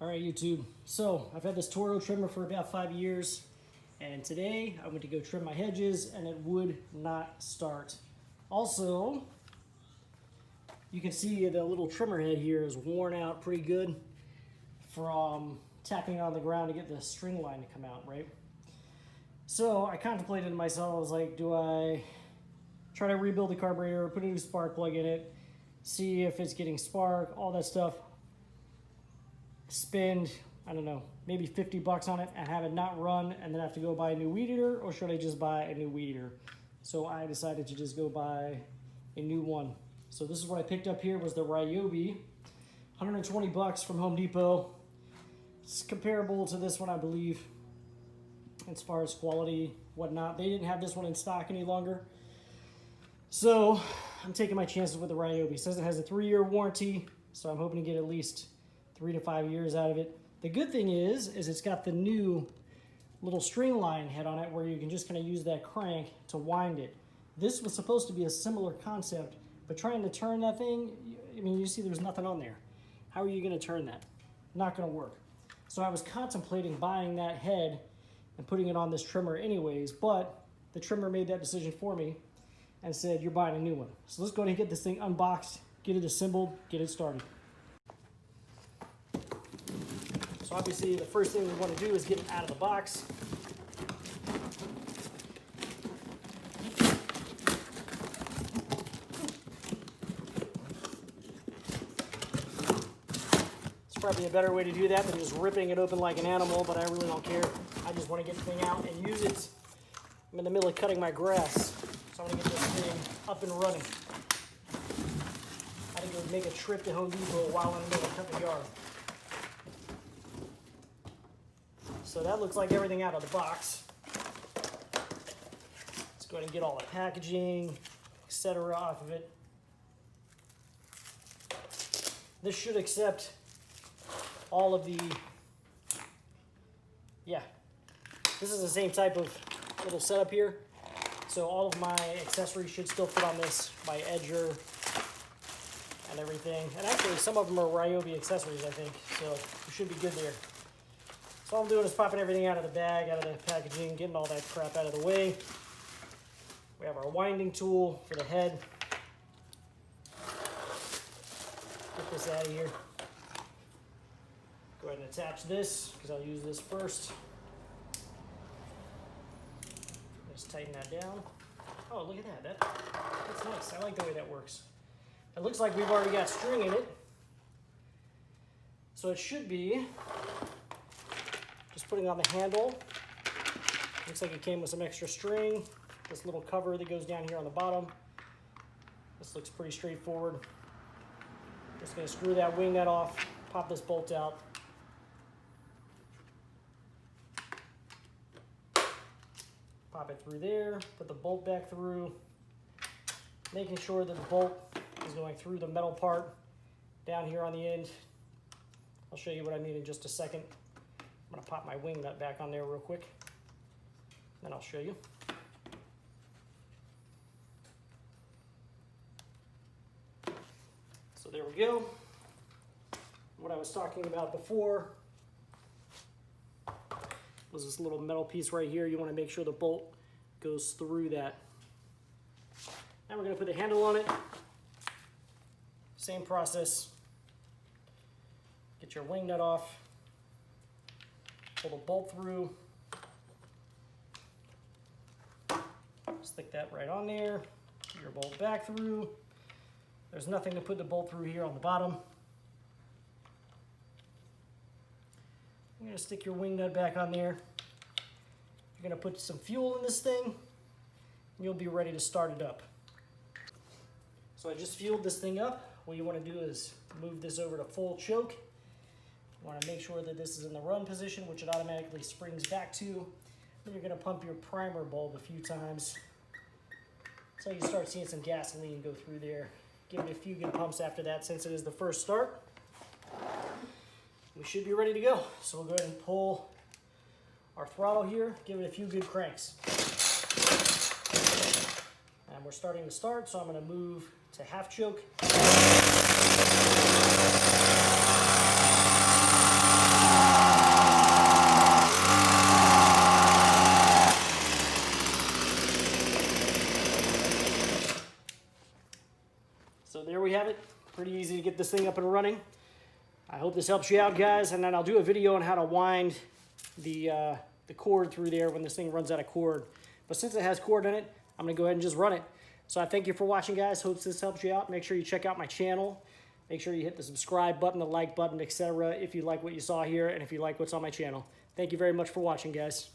All right, YouTube. So I've had this Toro trimmer for about 5 years, and today I went to go trim my hedges and it would not start. Also, you can see the little trimmer head here is worn out pretty good from tapping it on the ground to get the string line to come out, right? So I contemplated to myself, I was like, do I try to rebuild the carburetor, put a new spark plug in it, see if it's getting spark, all that stuff, spend, I don't know, maybe 50 bucks on it and have it not run and then have to go buy a new weed eater, or should I just buy a new weed eater? So I decided to just go buy a new one. So this is what I picked up here, was the Ryobi, 120 bucks from Home Depot. It's comparable to this one, I believe, as far as quality, whatnot. They didn't have this one in stock any longer. So I'm taking my chances with the Ryobi. It says it has a 3-year warranty, so I'm hoping to get at least 3 to 5 years out of it. The good thing is it's got the new little string line head on it where you can just kind of use that crank to wind it. This was supposed to be a similar concept, but trying to turn that thing, I mean, you see there's nothing on there. How are you going to turn that? Not going to work. So I was contemplating buying that head and putting it on this trimmer anyways, but the trimmer made that decision for me and said, you're buying a new one. So let's go ahead and get this thing unboxed, get it assembled, get it started. So obviously the first thing we want to do is get it out of the box. Probably a better way to do that than just ripping it open like an animal, but I really don't care. I just want to get the thing out and use it. I'm in the middle of cutting my grass, so I'm going to get this thing up and running. I had to go make a trip to Home Depot while I'm in the middle of cutting the yard. So that looks like everything out of the box. Let's go ahead and get all the packaging, etc. off of it. This should accept all of the, this is the same type of little setup here. So all of my accessories should still fit on this, my edger and everything. And actually some of them are Ryobi accessories, I think, so we should be good there. So all I'm doing is popping everything out of the bag, out of the packaging, getting all that crap out of the way. We have our winding tool for the head. Get this out of here. Go ahead and attach this, because I'll use this first. Just tighten that down. Oh, look at that. That's nice. I like the way that works. It looks like we've already got string in it. So it should be just putting on the handle. Looks like it came with some extra string. This little cover that goes down here on the bottom. This looks pretty straightforward. Just going to screw that wing nut off, pop this bolt out. Pop it through there, put the bolt back through, making sure that the bolt is going through the metal part down here on the end. I'll show you what I mean in just a second. I'm going to pop my wing nut back on there real quick, then I'll show you. So there we go. What I was talking about before was this little metal piece right here. You want to make sure the bolt goes through that. Now we're going to put the handle on it. Same process. Get your wing nut off. Pull the bolt through. Stick that right on there. Get your bolt back through. There's nothing to put the bolt through here on the bottom. You're going to stick your wing nut back on there. You're going to put some fuel in this thing, and you'll be ready to start it up. So I just fueled this thing up. What you want to do is move this over to full choke. You want to make sure that this is in the run position, which it automatically springs back to. Then you're going to pump your primer bulb a few times so you start seeing some gasoline go through there. Give it a few good pumps after that, since it is the first start. We should be ready to go. So we'll go ahead and pull our throttle here, give it a few good cranks. And we're starting to start, so I'm going to move to half choke. there we have it. Pretty easy to get this thing up and running. I hope this helps you out, guys, and then I'll do a video on how to wind the cord through there when this thing runs out of cord. But since it has cord in it, I'm gonna go ahead and just run it. So I thank you for watching, guys. Hope this helps you out. Make sure you check out my channel. Make sure you hit the subscribe button, the like button, etc. if you like what you saw here and if you like what's on my channel. Thank you very much for watching, guys.